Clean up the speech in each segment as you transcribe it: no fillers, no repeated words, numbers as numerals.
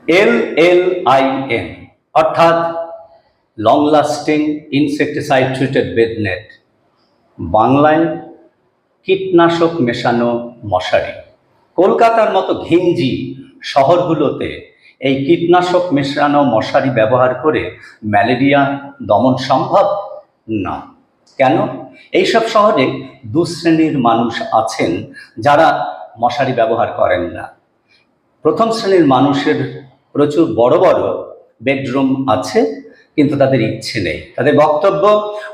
LLIN অর্থাৎ long lasting insecticide treated bed net, বাংলায় কীটনাশক মেশানো মশারি। কলকাতার মতো ঘিঞ্জি শহরগুলোতে এই কীটনাশক মেশানো মশারি ব্যবহার করে ম্যালেরিয়া দমন সম্ভব না। কেন? এইসব শহরে দু শ্রেণীর মানুষ আছেন যারা মশারি ব্যবহার করেন না। প্রথম শ্রেণীর মানুষের প্রচুর বড় বড় বেডরুম আছে, কিন্তু তাদের ইচ্ছে নেই। তাদের বক্তব্য,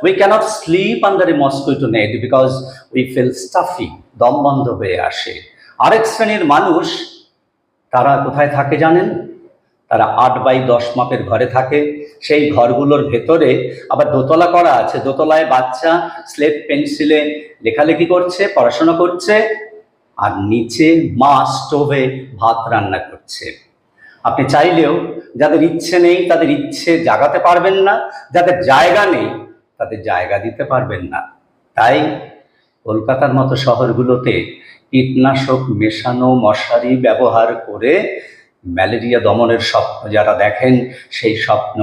we cannot sleep under a mosquito net because we feel stuffy, দম বন্ধ হয়ে আসে। আরেক শ্রেণীর মানুষ, তারা কোথায় থাকে জানেন? তারা 8x10 মাপের ঘরে থাকে। সেই ঘরগুলোর ভেতরে আবার দোতলা করা আছে, দোতলায় বাচ্চা স্লেট পেন্সিলে লেখালেখি করছে, পড়াশোনা করছে, আর নিচে মা স্টোভে ভাত রান্না করছে। আপনি চাইলেও যাদের ইচ্ছে নেই তাদের ইচ্ছে জাগাতে পারবেন না, যাদের জায়গা নেই তাদের জায়গা দিতে পারবেন না। তাই কলকাতার মতো শহরগুলোতে কীটনাশক মেশানো মশারি ব্যবহার করে ম্যালেরিয়া দমনের স্বপ্ন যারা দেখেন, সেই স্বপ্ন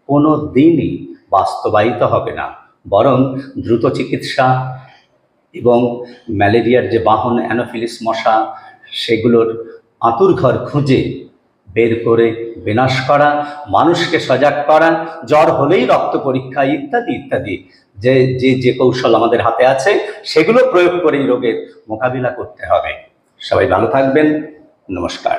কোনো দিনই বাস্তবায়িত হবে না। বরং দ্রুত চিকিৎসা এবং ম্যালেরিয়ার যে বাহন অ্যানোফিলিস মশা, সেগুলোর আঁতুড়ঘর খুঁজে বের করে বিনাশ করা, মানুষকে সজাগ করা, জ্বর হলেই রক্ত পরীক্ষা ইত্যাদি ইত্যাদি যে কৌশল আমাদের হাতে আছে, সেগুলো প্রয়োগ করেই রোগের মোকাবিলা করতে হবে। সবাই ভালো থাকবেন। নমস্কার।